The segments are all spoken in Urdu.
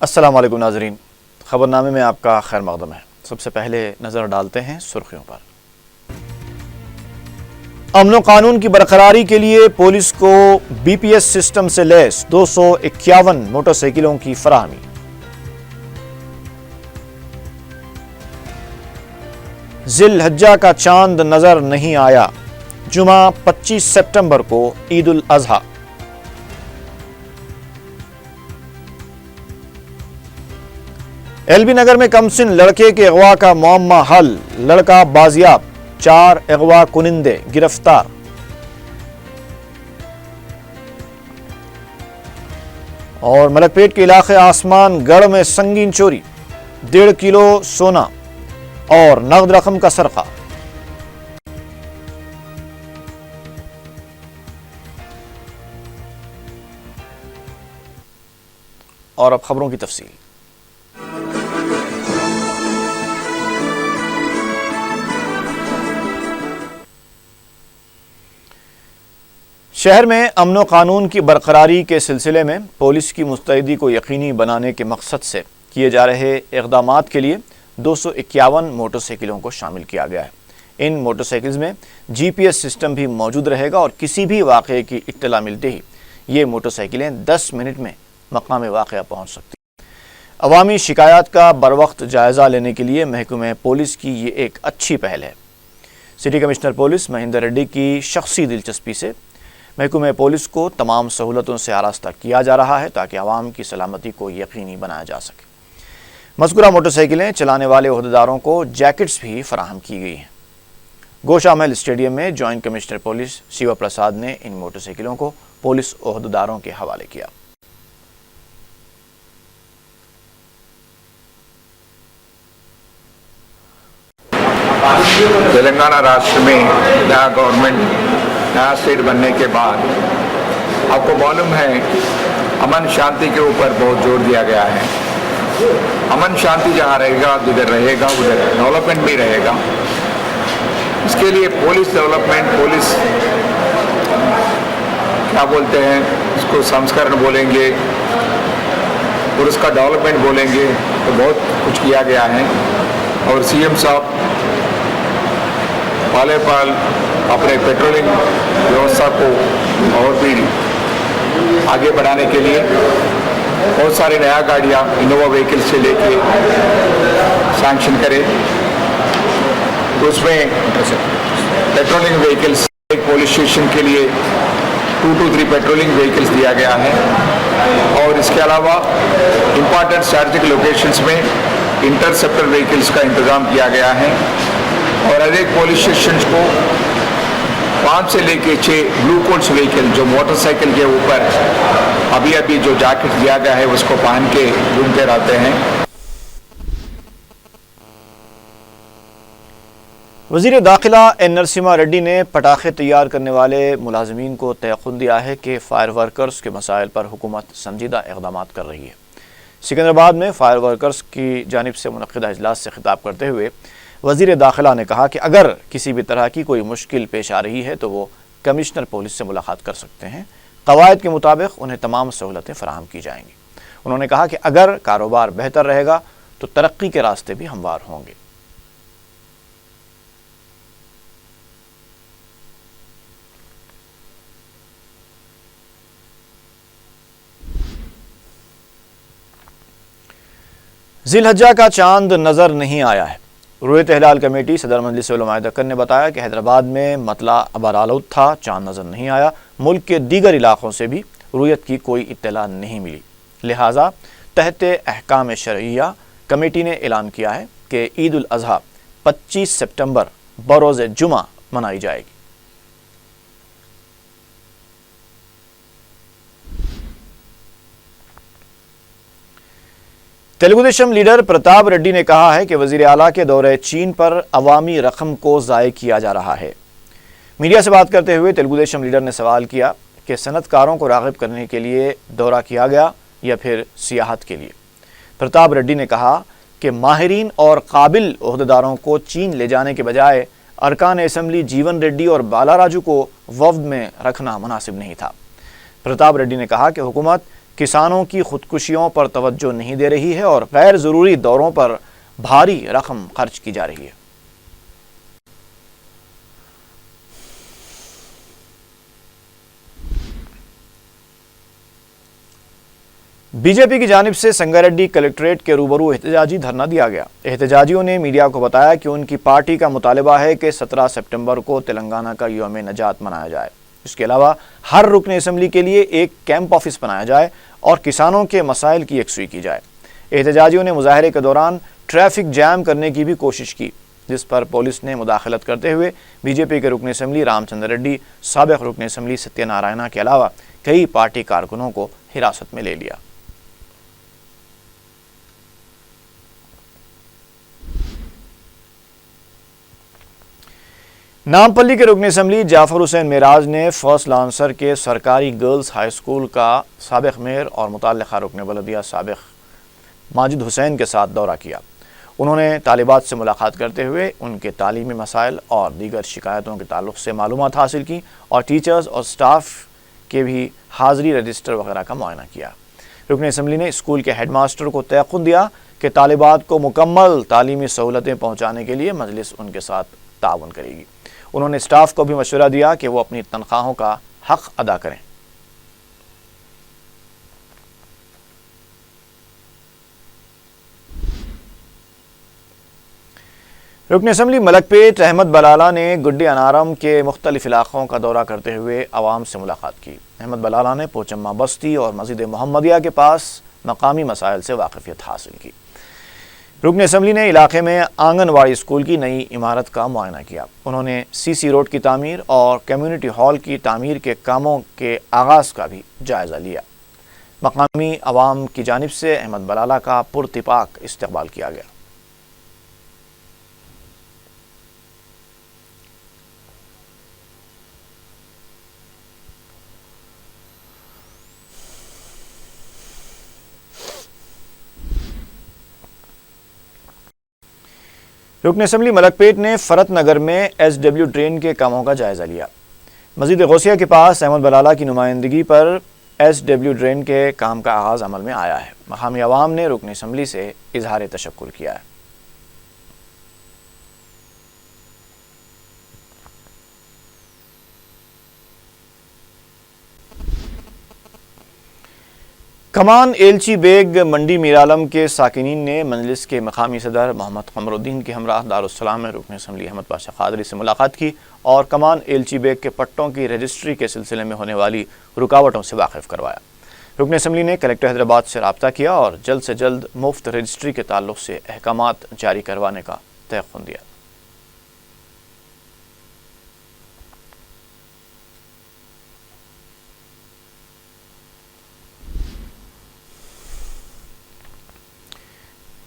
السلام علیکم ناظرین، خبرنامے میں آپ کا خیر مقدم ہے۔ سب سے پہلے نظر ڈالتے ہیں سرخیوں پر۔ امن و قانون کی برقراری کے لیے پولیس کو بی پی ایس سسٹم سے لیس 251 موٹر سائیکلوں کی فراہمی۔ ذی الحجہ کا چاند نظر نہیں آیا، جمعہ 25 سپٹمبر کو عید الاضحیٰ۔ ایل بی نگر میں کمسن لڑکے کے اغوا کا معمہ حل، لڑکا بازیاب، 4 اغوا کنندے گرفتار۔ اور ملک پیٹ کے علاقے آسمان گڑھ میں سنگین چوری، 1.5 کلو سونا اور نقد رقم کا سرقہ۔ اور اب خبروں کی تفصیل۔ شہر میں امن و قانون کی برقراری کے سلسلے میں پولیس کی مستعدی کو یقینی بنانے کے مقصد سے کیے جا رہے اقدامات کے لیے 251 موٹر سائیکلوں کو شامل کیا گیا ہے۔ ان موٹر سائیکلز میں جی پی ایس سسٹم بھی موجود رہے گا اور کسی بھی واقعے کی اطلاع ملتے ہی یہ موٹر سائیکلیں 10 منٹ میں مقام واقعہ پہنچ سکتی ہیں۔ عوامی شکایات کا بروقت جائزہ لینے کے لیے محکمہ پولیس کی یہ ایک اچھی پہل ہے۔ City commissioner police Mahendra ready کی شخصی دلچسپی سے محکمہ پولیس کو تمام سہولتوں سے آراستہ کیا جا رہا ہے تاکہ عوام کی سلامتی کو یقینی بنایا جا سکے۔ مذکورہ موٹر سائیکلیں چلانے والے عہدیداروں کو جیکٹس بھی فراہم کی گئی ہیں۔ گوشا محل اسٹیڈیم میں جوائنٹ کمشنر پولیس شیوا پرساد نے ان موٹر سائیکلوں کو پولیس عہدیداروں کے حوالے کیا۔ تلنگانہ راشٹر میں نیا گورنمنٹ نیا اسٹیٹ بننے کے بعد آپ کو معلوم ہے امن شانتی کے اوپر بہت زور دیا گیا ہے۔ امن شانتی جہاں رہے گا جدھر رہے گا ادھر ڈیولپمنٹ بھی رہے گا۔ اس کے لیے پولیس ڈیولپمنٹ، پولیس کیا بولتے ہیں اس کو سنسکرن بولیں گے اور اس کا ڈیولپمنٹ بولیں گے تو بہت کچھ کیا گیا ہے۔ اور سی ایم صاحب پالے پال اپنے پیٹرولنگ ویوستھا کو اور بھی آگے بڑھانے کے لیے بہت ساری نیا گاڑیاں انووا وہیکل سے لے کے سینکشن کرے۔ تو اس میں پیٹرولنگ وہیکلس ایک پولیس اسٹیشن کے لیے 2 to 3 پیٹرولنگ وہیکلس دیا گیا ہے۔ اور اس کے علاوہ امپارٹنٹ اسٹریٹجک لوکیشنز میں انٹرسپٹر وہیکلس کا انتظام کیا گیا ہے۔ اور ہر ایک پولیس اسٹیشن کو 5 سے لے کے 6 بلو کوٹس وہیکل جو موٹر سائیکل کے اوپر ابھی جو جیکٹ دیا گیا ہے اس کو پہن کے گھومتے رہتے ہیں۔ وزیر داخلہ این نرسمہا ریڈی نے پٹاخے تیار کرنے والے ملازمین کو تیقن دیا ہے کہ فائر ورکرز کے مسائل پر حکومت سنجیدہ اقدامات کر رہی ہے۔ سکندرآباد میں فائر ورکرز کی جانب سے منعقدہ اجلاس سے خطاب کرتے ہوئے وزیر داخلہ نے کہا کہ اگر کسی بھی طرح کی کوئی مشکل پیش آ رہی ہے تو وہ کمشنر پولیس سے ملاقات کر سکتے ہیں۔ قواعد کے مطابق انہیں تمام سہولتیں فراہم کی جائیں گی۔ انہوں نے کہا کہ اگر کاروبار بہتر رہے گا تو ترقی کے راستے بھی ہموار ہوں گے۔ ذی الحجہ کا چاند نظر نہیں آیا ہے۔ رویت ہلال کمیٹی صدر مجلس علماء دکن نے بتایا کہ حیدرآباد میں مطلع ابرآلود تھا، چاند نظر نہیں آیا۔ ملک کے دیگر علاقوں سے بھی رویت کی کوئی اطلاع نہیں ملی، لہٰذا تحت احکام شرعیہ کمیٹی نے اعلان کیا ہے کہ عید الاضحیٰ 25 سپٹمبر بروز جمعہ منائی جائے گی۔ تیلگو دیشم لیڈر پرتاپ ریڈی نے کہا ہے کہ وزیر اعلیٰ کے دورہ چین پر عوامی رقم کو ضائع کیا جا رہا ہے۔ میڈیا سے بات کرتے ہوئے تیلگو دیشم لیڈر نے سوال کیا کہ صنعت کاروں کو راغب کرنے کے لیے دورہ کیا گیا یا پھر سیاحت کے لیے۔ پرتاپ ریڈی نے کہا کہ ماہرین اور قابل عہدیداروں کو چین لے جانے کے بجائے ارکان اسمبلی جیون ریڈی اور بالا راجو کو وفد میں رکھنا مناسب نہیں تھا۔ پرتاپ ریڈی نے کہا کہ حکومت کسانوں کی خودکشیوں پر توجہ نہیں دے رہی ہے اور غیر ضروری دوروں پر بھاری رقم خرچ کی جا رہی ہے۔ بی جے پی کی جانب سے سنگاریڈی کلکٹریٹ کے روبرو احتجاجی دھرنا دیا گیا۔ احتجاجیوں نے میڈیا کو بتایا کہ ان کی پارٹی کا مطالبہ ہے کہ 17 سپٹمبر کو تلنگانہ کا یوم نجات منایا جائے۔ اس کے علاوہ ہر رکن اسمبلی کے لیے ایک کیمپ آفس بنایا جائے اور کسانوں کے مسائل کی یکسوئی کی جائے۔ احتجاجیوں نے مظاہرے کے دوران ٹریفک جام کرنے کی بھی کوشش کی، جس پر پولیس نے مداخلت کرتے ہوئے بی جے پی کے رکن اسمبلی رام چندر ریڈی، سابق رکن اسمبلی ستیہ نارائنا کے علاوہ کئی پارٹی کارکنوں کو حراست میں لے لیا۔ نامپلی کے رکن اسمبلی جعفر حسین معراج نے فرسٹ لانسر کے سرکاری گرلز ہائی اسکول کا سابق میئر اور متعلقہ رکن بلدیہ سابق ماجد حسین کے ساتھ دورہ کیا۔ انہوں نے طالبات سے ملاقات کرتے ہوئے ان کے تعلیمی مسائل اور دیگر شکایتوں کے تعلق سے معلومات حاصل کی اور ٹیچرز اور سٹاف کے بھی حاضری رجسٹر وغیرہ کا معائنہ کیا۔ رکن اسمبلی نے اسکول کے ہیڈ ماسٹر کو تیقن دیا کہ طالبات کو مکمل تعلیمی سہولتیں پہنچانے کے لیے مجلس ان کے ساتھ تعاون کرے گی۔ انہوں نے اسٹاف کو بھی مشورہ دیا کہ وہ اپنی تنخواہوں کا حق ادا کریں۔ رکن اسمبلی ملک پیٹ احمد بلالہ نے گڈی انارم کے مختلف علاقوں کا دورہ کرتے ہوئے عوام سے ملاقات کی۔ احمد بلالہ نے پوچمہ بستی اور مسجد محمدیہ کے پاس مقامی مسائل سے واقفیت حاصل کی۔ رکن اسمبلی نے علاقے میں آنگن واڑی اسکول کی نئی عمارت کا معائنہ کیا۔ انہوں نے سی سی روڈ کی تعمیر اور کمیونٹی ہال کی تعمیر کے کاموں کے آغاز کا بھی جائزہ لیا۔ مقامی عوام کی جانب سے احمد بلالہ کا پراتفاق استقبال کیا گیا۔ رکن اسمبلی ملک پیٹ نے فرت نگر میں ایس ڈبلیو ڈرین کے کاموں کا جائزہ لیا۔ مسجد غوثیہ کے پاس احمد بلالہ کی نمائندگی پر ایس ڈبلیو ڈرین کے کام کا آغاز عمل میں آیا ہے۔ مقامی عوام نے رکن اسمبلی سے اظہار تشکر کیا ہے۔ کمان ایلچی بیگ منڈی میرالم کے ساکنین نے مجلس کے مقامی صدر محمد قمر الدین کے ہمراہ دارالسلام میں رکن اسمبلی احمد پاشا قادری سے ملاقات کی اور کمان ایلچی بیگ کے پٹوں کی رجسٹری کے سلسلے میں ہونے والی رکاوٹوں سے واقف کروایا۔ رکن اسمبلی نے کلکٹر حیدرآباد سے رابطہ کیا اور جلد سے جلد مفت رجسٹری کے تعلق سے احکامات جاری کروانے کا تیقن دیا۔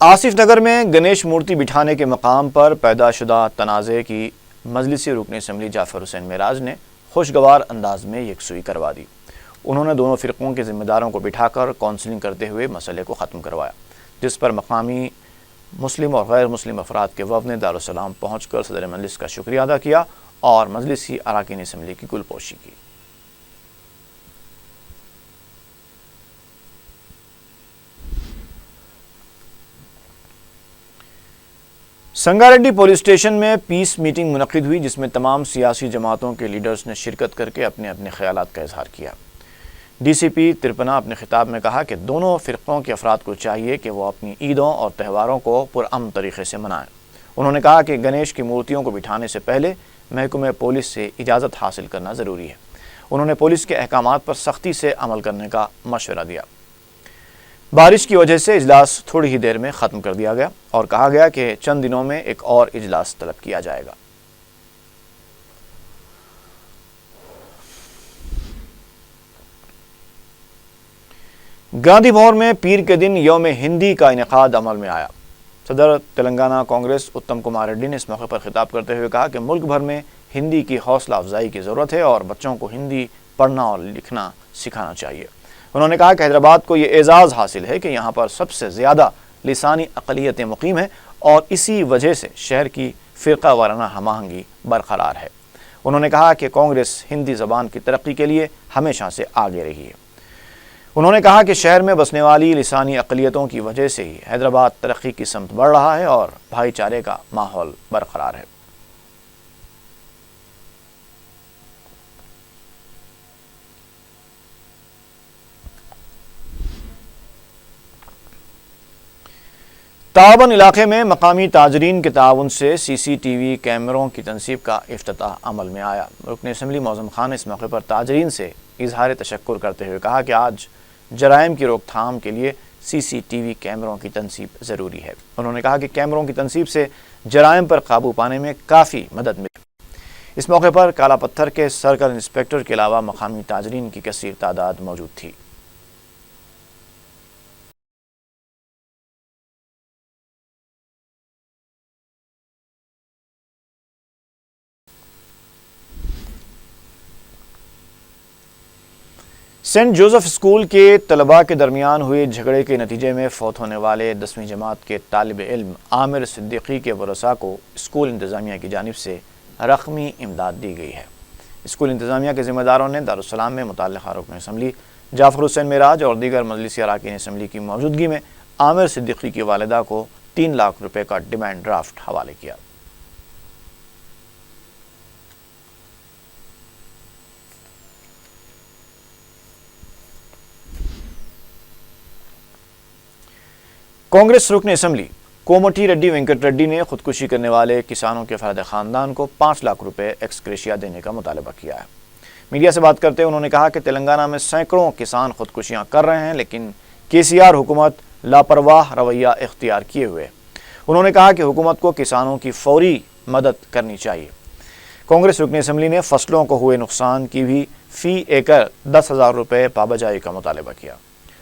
آصف نگر میں گنیش مورتی بٹھانے کے مقام پر پیدا شدہ تنازع کی مجلسی رکن اسمبلی جعفر حسین معراج نے خوشگوار انداز میں یکسوئی کروا دی۔ انہوں نے دونوں فرقوں کے ذمہ داروں کو بٹھا کر کونسلنگ کرتے ہوئے مسئلے کو ختم کروایا، جس پر مقامی مسلم اور غیر مسلم افراد کے وفد نے دارالسلام پہنچ کر صدر مجلس کا شکریہ ادا کیا اور مجلسی اراکین اسمبلی کی گلپوشی کی۔ سنگاریڈی پولیس اسٹیشن میں پیس میٹنگ منعقد ہوئی، جس میں تمام سیاسی جماعتوں کے لیڈرز نے شرکت کر کے اپنے اپنے خیالات کا اظہار کیا۔ ڈی سی پی ترپنا اپنے خطاب میں کہا کہ دونوں فرقوں کے افراد کو چاہیے کہ وہ اپنی عیدوں اور تہواروں کو پرامن طریقے سے منائیں۔ انہوں نے کہا کہ گنیش کی مورتیوں کو بٹھانے سے پہلے محکمہ پولیس سے اجازت حاصل کرنا ضروری ہے۔ انہوں نے پولیس کے احکامات پر سختی سے عمل کرنے کا مشورہ دیا۔ بارش کی وجہ سے اجلاس تھوڑی ہی دیر میں ختم کر دیا گیا اور کہا گیا کہ چند دنوں میں ایک اور اجلاس طلب کیا جائے گا۔ گاندھی بھون میں پیر کے دن یوم ہندی کا انعقاد عمل میں آیا۔ صدر تلنگانہ کانگریس اتم کمار ریڈی نے اس موقع پر خطاب کرتے ہوئے کہا کہ ملک بھر میں ہندی کی حوصلہ افزائی کی ضرورت ہے اور بچوں کو ہندی پڑھنا اور لکھنا سکھانا چاہیے۔ انہوں نے کہا کہ حیدرآباد کو یہ اعزاز حاصل ہے کہ یہاں پر سب سے زیادہ لسانی اقلیتیں مقیم ہیں اور اسی وجہ سے شہر کی فرقہ وارانہ ہم آہنگی برقرار ہے۔ انہوں نے کہا کہ کانگریس ہندی زبان کی ترقی کے لیے ہمیشہ سے آگے رہی ہے۔ انہوں نے کہا کہ شہر میں بسنے والی لسانی اقلیتوں کی وجہ سے ہی حیدرآباد ترقی کی سمت بڑھ رہا ہے اور بھائی چارے کا ماحول برقرار ہے۔ تاون علاقے میں مقامی تاجرین کے تعاون سے سی سی ٹی وی کیمروں کی تنصیب کا افتتاح عمل میں آیا۔ رکن اسمبلی معظم خان نے اس موقع پر تاجرین سے اظہار تشکر کرتے ہوئے کہا کہ آج جرائم کی روک تھام کے لیے سی سی ٹی وی کیمروں کی تنصیب ضروری ہے۔ انہوں نے کہا کہ کیمروں کی تنصیب سے جرائم پر قابو پانے میں کافی مدد ملی۔ اس موقع پر کالا پتھر کے سرکل انسپکٹر کے علاوہ مقامی تاجرین کی کثیر تعداد موجود تھی۔ سینٹ جوزف اسکول کے طلباء کے درمیان ہوئے جھگڑے کے نتیجے میں فوت ہونے والے 10ویں جماعت کے طالب علم عامر صدیقی کے ورثاء کو اسکول انتظامیہ کی جانب سے رقمی امداد دی گئی ہے۔ اسکول انتظامیہ کے ذمہ داروں نے دارالسلام میں متعلقہ رکن اسمبلی جعفر حسین معراج اور دیگر مجلسی اراکین اسمبلی کی موجودگی میں عامر صدیقی کی والدہ کو 3 لاکھ روپے کا ڈیمانڈ ڈرافٹ حوالے کیا۔ کانگریس رکن اسمبلی کومٹی ریڈی وینکٹ ریڈی نے خودکشی کرنے والے کسانوں کے فرد خاندان کو 5 لاکھ روپے ایکس گریشیا دینے کا مطالبہ کیا ہے۔ میڈیا سے بات کرتے انہوں نے کہا کہ تلنگانہ میں سینکڑوں کسان خودکشیاں کر رہے ہیں، لیکن کے سی آر حکومت لاپرواہ رویہ اختیار کیے ہوئے۔ انہوں نے کہا کہ حکومت کو کسانوں کی فوری مدد کرنی چاہیے۔ کانگریس رکن اسمبلی نے فصلوں کو ہوئے نقصان کی بھی فی ایکڑ 10,000 روپے پابجائی کا مطالبہ کیا۔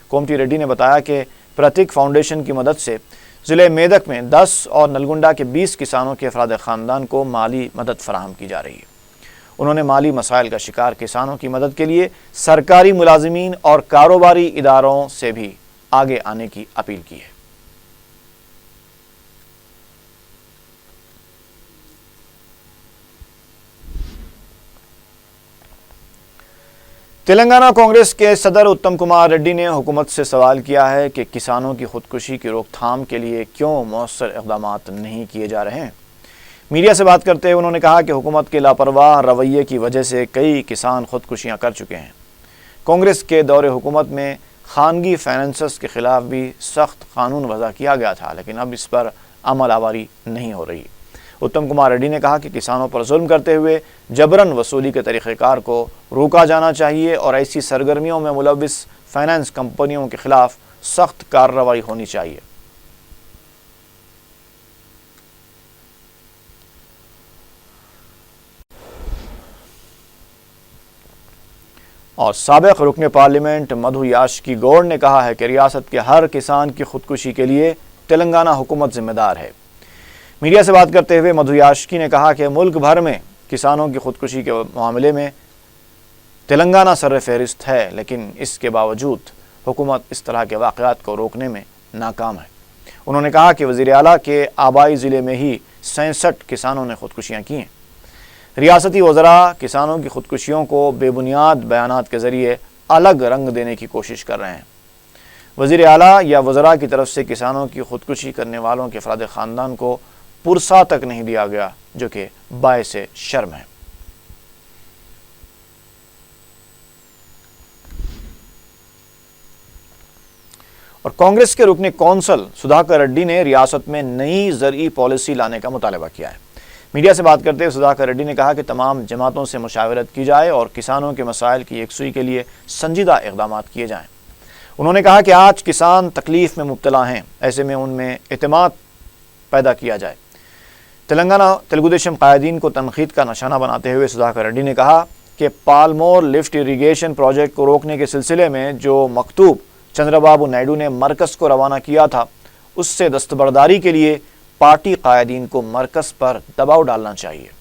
کومٹی ریڈی نے بتایا کہ پرتک فاؤنڈیشن کی مدد سے ضلع میدک میں 10 اور نلگنڈا کے 20 کسانوں کے افراد خاندان کو مالی مدد فراہم کی جا رہی ہے۔ انہوں نے مالی مسائل کا شکار کسانوں کی مدد کے لیے سرکاری ملازمین اور کاروباری اداروں سے بھی آگے آنے کی اپیل کی ہے۔ تلنگانہ کانگریس کے صدر اتم کمار ریڈی نے حکومت سے سوال کیا ہے کہ کسانوں کی خودکشی کی روک تھام کے لیے کیوں مؤثر اقدامات نہیں کیے جا رہے ہیں۔ میڈیا سے بات کرتے ہوئے انہوں نے کہا کہ حکومت کے لاپرواہ رویے کی وجہ سے کئی کسان خودکشیاں کر چکے ہیں۔ کانگریس کے دور حکومت میں خانگی فائنانسز کے خلاف بھی سخت قانون وضع کیا گیا تھا، لیکن اب اس پر عمل آوری نہیں ہو رہی۔ اتم کمار ریڈی نے کہا کہ کسانوں پر ظلم کرتے ہوئے جبراً وصولی کے طریقہ کار کو روکا جانا چاہیے اور ایسی سرگرمیوں میں ملوث فائنانس کمپنیوں کے خلاف سخت کارروائی ہونی چاہیے۔ اور سابق رکن پارلیمنٹ مدھو یاشکی گوڑ نے کہا ہے کہ ریاست کے ہر کسان کی خودکشی کے لیے تلنگانہ حکومت ذمہ دار ہے۔ میڈیا سے بات کرتے ہوئے مدھو یاشکی نے کہا کہ ملک بھر میں کسانوں کی خودکشی کے معاملے میں تلنگانہ سر فہرست ہے، لیکن اس کے باوجود حکومت اس طرح کے واقعات کو روکنے میں ناکام ہے۔ انہوں نے کہا کہ وزیر اعلیٰ کے آبائی ضلع میں ہی 66 کسانوں نے خودکشیاں کی ہیں۔ ریاستی وزراء کسانوں کی خودکشیوں کو بے بنیاد بیانات کے ذریعے الگ رنگ دینے کی کوشش کر رہے ہیں۔ وزیر اعلیٰ یا وزراء کی طرف سے کسانوں کی خودکشی کرنے والوں کے افراد خاندان کو پرسہ تک نہیں دیا گیا، جو کہ باعث شرم ہے۔ اور کانگریس کے رکن کونسل سدھاکر ریڈی نے ریاست میں نئی زرعی پالیسی لانے کا مطالبہ کیا ہے۔ میڈیا سے بات کرتے ہوئے سدھاکر ریڈی نے کہا کہ تمام جماعتوں سے مشاورت کی جائے اور کسانوں کے مسائل کی یکسوئی کے لیے سنجیدہ اقدامات کیے جائیں۔ انہوں نے کہا کہ آج کسان تکلیف میں مبتلا ہیں، ایسے میں ان میں اعتماد پیدا کیا جائے۔ تلنگانہ تلگو دیشم قائدین کو تنقید کا نشانہ بناتے ہوئے سدھاکر ریڈی نے کہا کہ پالمور لفٹ اریگیشن پروجیکٹ کو روکنے کے سلسلے میں جو مکتوب چندرا بابو نائیڈو نے مرکز کو روانہ کیا تھا، اس سے دستبرداری کے لیے پارٹی قائدین کو مرکز پر دباؤ ڈالنا چاہیے۔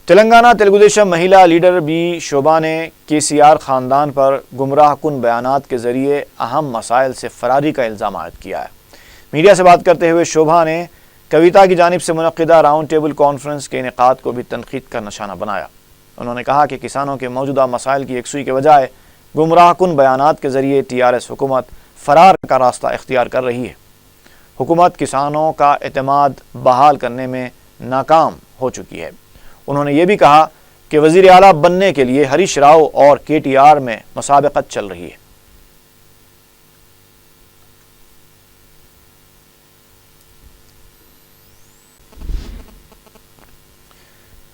تلنگانہ تلگو دیشم مہیلا لیڈر بی شوبھا نے کے سی آر خاندان پر گمراہ کن بیانات کے ذریعے اہم مسائل سے فراری کا الزام عائد کیا ہے۔ میڈیا سے بات کرتے ہوئے شوبھا نے کویتا کی جانب سے منعقدہ راؤنڈ ٹیبل کانفرنس کے انعقاد کو بھی تنقید کا نشانہ بنایا۔ انہوں نے کہا کہ کسانوں کے موجودہ مسائل کی یکسوئی کے بجائے گمراہ کن بیانات کے ذریعے TRS حکومت فرار کا راستہ اختیار کر رہی ہے۔ حکومت کسانوں کا اعتماد بحال کرنے میں ناکام ہو چکی ہے۔ انہوں نے یہ بھی کہا کہ وزیر اعلیٰ بننے کے لیے ہریش راؤ اور KTR میں مسابقت چل رہی ہے۔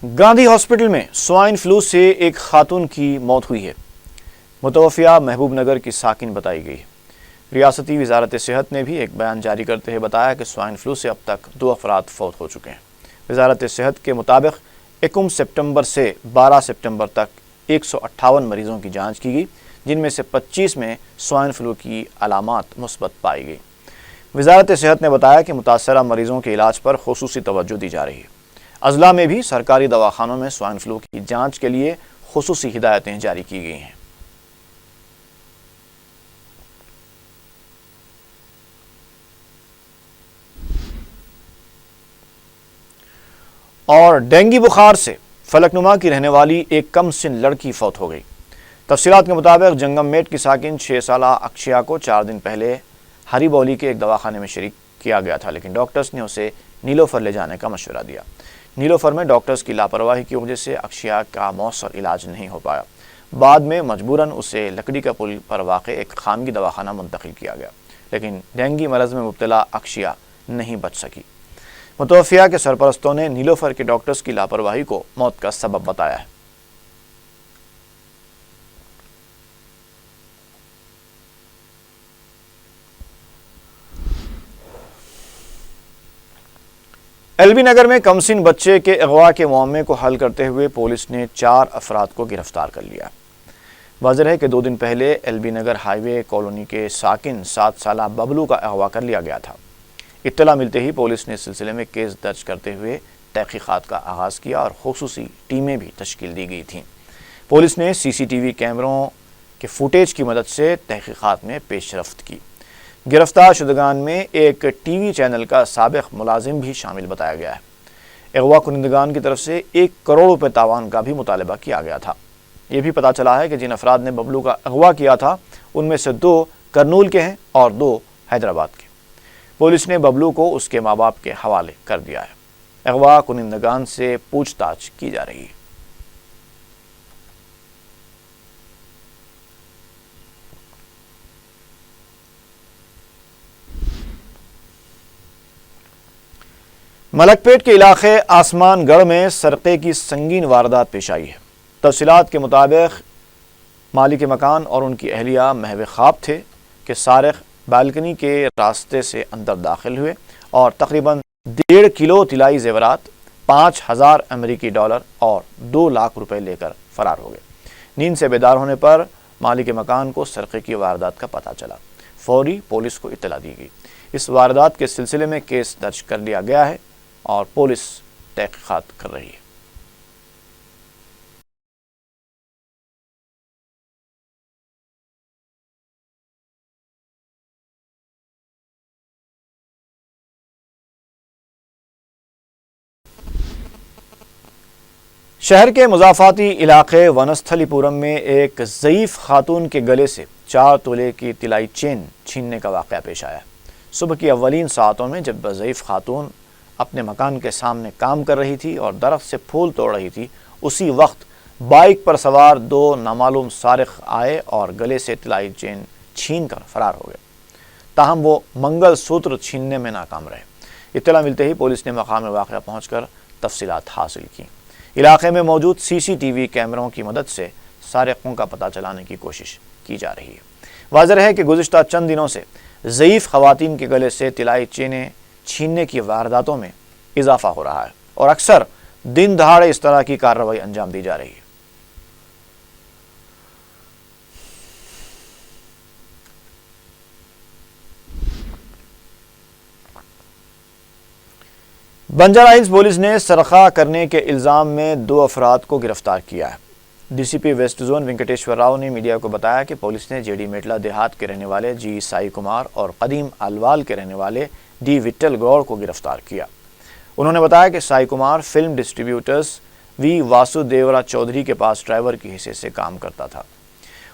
گاندھی ہاسپٹل میں سوائن فلو سے ایک خاتون کی موت ہوئی ہے۔ متوفیہ محبوب نگر کی ساکن بتائی گئی۔ ریاستی وزارت صحت نے بھی ایک بیان جاری کرتے ہوئے بتایا کہ سوائن فلو سے اب تک 2 افراد فوت ہو چکے ہیں۔ وزارت صحت کے مطابق 21 سپٹمبر سے 12 سپٹمبر تک 158 مریضوں کی جانچ کی گئی، جن میں سے 25 میں سوائن فلو کی علامات مثبت پائی گئی۔ وزارت صحت نے بتایا کہ متاثرہ مریضوں کے علاج پر خصوصی توجہ دی جا رہی ہے۔ اضلاع میں بھی سرکاری دواخانوں میں سوائن فلو کی جانچ کے لیے خصوصی ہدایتیں جاری کی گئی ہیں۔ اور ڈینگی بخار سے فلک نما کی رہنے والی ایک کم سن لڑکی فوت ہو گئی۔ تفصیلات کے مطابق جنگم میٹ کی ساکن 6 سالہ اکشیا کو 4 دن پہلے ہری بولی کے ایک دواخانے میں شریک کیا گیا تھا، لیکن ڈاکٹرز نے اسے نیلوفر لے جانے کا مشورہ دیا۔ نیلوفر میں ڈاکٹرز کی لاپرواہی کی وجہ سے اکشیا کا مؤثر علاج نہیں ہو پایا۔ بعد میں مجبوراً اسے لکڑی کا پل پر واقع ایک خانگی دواخانہ منتقل کیا گیا، لیکن ڈینگی مرض میں مبتلا اکشیا نہیں بچ سکی۔ متوفیہ کے سرپرستوں نے نیلوفر کے ڈاکٹرز کی لاپرواہی کو موت کا سبب بتایا ہے۔ LB نگر میں کمسن بچے کے اغوا کے معاملے کو حل کرتے ہوئے پولیس نے 4 افراد کو گرفتار کر لیا۔ واضح ہے کہ 2 دن پہلے LB نگر ہائی وے کالونی کے ساکن 7 سالہ ببلو کا اغوا کر لیا گیا تھا۔ اطلاع ملتے ہی پولیس نے اس سلسلے میں کیس درج کرتے ہوئے تحقیقات کا آغاز کیا اور خصوصی ٹیمیں بھی تشکیل دی گئی تھیں۔ پولیس نے CCTV کیمروں کے فوٹیج کی مدد سے تحقیقات میں پیش رفت کی۔ گرفتار شدگان میں ایک TV چینل کا سابق ملازم بھی شامل بتایا گیا ہے۔ اغوا کنندگان کی طرف سے 1 کروڑ روپے تاوان کا بھی مطالبہ کیا گیا تھا۔ یہ بھی پتہ چلا ہے کہ جن افراد نے ببلو کا اغوا کیا تھا ان میں سے 2 کرنول کے ہیں اور 2 حیدرآباد کے۔ پولیس نے ببلو کو اس کے ماں باپ کے حوالے کر دیا ہے۔ اغوا کنندگان سے پوچھ تاچھ کی جا رہی ہے۔ ملک پیٹ کے علاقے آسمان گڑھ میں سرقے کی سنگین واردات پیش آئی ہے۔ تفصیلات کے مطابق مالک مکان اور ان کی اہلیہ محو خواب تھے کہ سارق بالکنی کے راستے سے اندر داخل ہوئے اور تقریباً 1.5 کلو طلائی زیورات، 5,000 امریکی ڈالر اور 2 لاکھ روپے لے کر فرار ہو گئے۔ نیند سے بیدار ہونے پر مالک مکان کو سرقے کی واردات کا پتہ چلا۔ فوری پولیس کو اطلاع دی گئی۔ اس واردات کے سلسلے میں کیس درج کر لیا گیا ہے اور پولیس تحقیقات کر رہی ہے۔ شہر کے مضافاتی علاقے ونستھلی پورم میں ایک ضعیف خاتون کے گلے سے 4 تولے کی طلائی چین چھیننے کا واقعہ پیش آیا۔ صبح کی اولین ساعتوں میں جب ضعیف خاتون اپنے مکان کے سامنے کام کر رہی تھی اور درخت سے پھول توڑ رہی تھی، اسی وقت بائک پر سوار 2 نامعلوم سارق آئے اور گلے سے طلائی چین چھین کر فرار ہو گئے۔ تاہم وہ منگل سوتر چھیننے میں ناکام رہے۔ اطلاع ملتے ہی پولیس نے مقام واقعہ پہنچ کر تفصیلات حاصل کی۔ علاقے میں موجود CCTV کیمروں کی مدد سے سارقوں کا پتہ چلانے کی کوشش کی جا رہی ہے۔ واضح ہے کہ گزشتہ چند دنوں سے ضعیف خواتین کے گلے سے طلائی چینیں چھیننے کی وارداتوں میں اضافہ ہو رہا ہے اور اکثر دن دہاڑے اس طرح کی کارروائی انجام دی جا رہی ہے۔ بنجارہ ہلز پولیس نے سرقہ کرنے کے الزام میں 2 افراد کو گرفتار کیا ہے۔ DCP west zone Venkateshwar Rao نے میڈیا کو بتایا کہ پولیس نے JD میٹلا دیہات کے رہنے والے G سائی کمار اور قدیم الوال کے رہنے والے D وٹل گوڑ کو گرفتار کیا۔ انہوں نے بتایا کہ سائی کمار فلم ڈسٹریبیوٹرز وی واسودیورا چودھری کے پاس ڈرائیور کی حیثیت سے کام کرتا تھا۔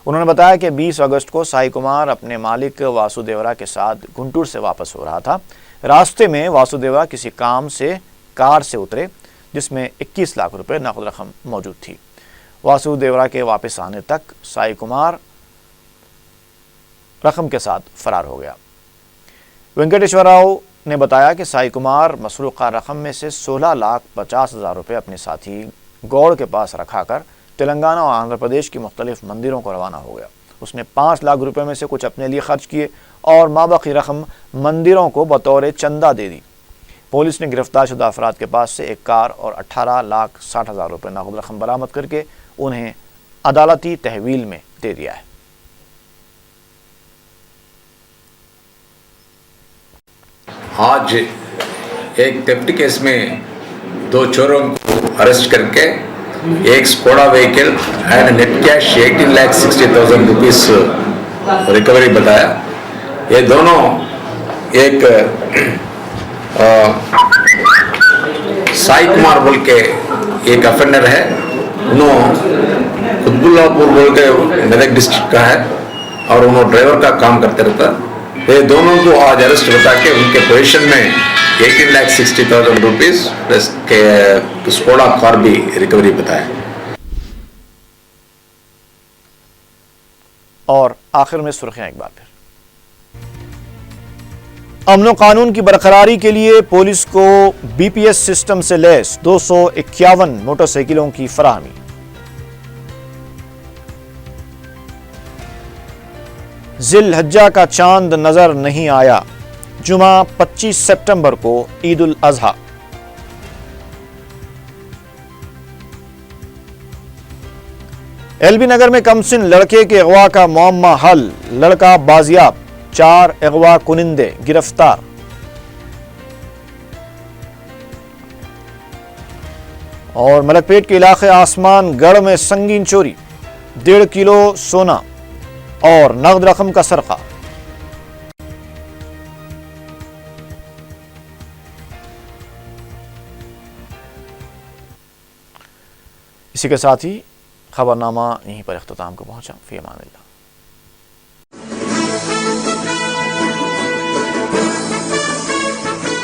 انہوں نے بتایا کہ 20 اگست کو سائی کمار اپنے مالک واسودیورا کے ساتھ گنٹور سے واپس ہو رہا تھا۔ راستے میں واسودیورا کسی کام سے کار سے اترے جس میں 21 لاکھ روپے نقد رقم موجود تھی۔ واسودیورا کے واپس آنے تک سائی کمار رقم کے ساتھ فرار ہو گیا۔ وینکٹیشور راؤ نے بتایا کہ سائی کمار مسروقہ رقم میں سے 16,50,000 روپے اپنے ساتھی گوڑ کے پاس رکھا کر تلنگانہ اور آندھرا پردیش کی مختلف مندروں کو روانہ ہو گیا۔ اس نے 5 لاکھ روپے میں سے کچھ اپنے لیے خرچ کیے اور مابقی رقم مندروں کو بطور چندہ دے دی۔ پولیس نے گرفتار شدہ افراد کے پاس سے ایک کار اور 18,60,000 روپے نقد رقم برآمد کر کے انہیں عدالتی تحویل میں دے دیا ہے۔ آج ایک تھیفٹ کیس میں 2 چوروں کو اریسٹ کر کے ایک Skoda vehicle and net cash 18,60,000 rupees recovery بتایا۔ یہ دونوں ایک سائی کمار بول کے ایک افینڈر ہے، انہوں قطب اللہ پور بول کے میدک ڈسٹرکٹ کا ہے اور انہوں ڈرائیور کا کام کرتے رہتا۔ یہ دونوں کو آج اریسٹ بتا کے ان کے پوزیشن میں 18,60,000 روپیز پلس کے اسکوڈا کار بھی ریکوری بتایا۔ اور آخر میں سرخیاں ایک بار پھر، امن و قانون کی برقراری کے لیے پولیس کو بی پی ایس سسٹم سے لیس 251 موٹر سائیکلوں کی فراہمی۔ ذی الحجہ کا چاند نظر نہیں آیا، جمعہ 25 سپٹمبر کو عید الاضحیٰ۔ ایل بی نگر میں کمسن لڑکے کے اغوا کا معمہ حل، لڑکا بازیاب، 4 اغوا کنندے گرفتار۔ اور ملک پیٹ کے علاقے آسمان گڑھ میں سنگین چوری، 1.5 کلو سونا اور نقد رقم کا سرقہ۔ اسی کے ساتھ ہی خبرنامہ یہیں پر اختتام کو پہنچا۔ فی امان اللہ۔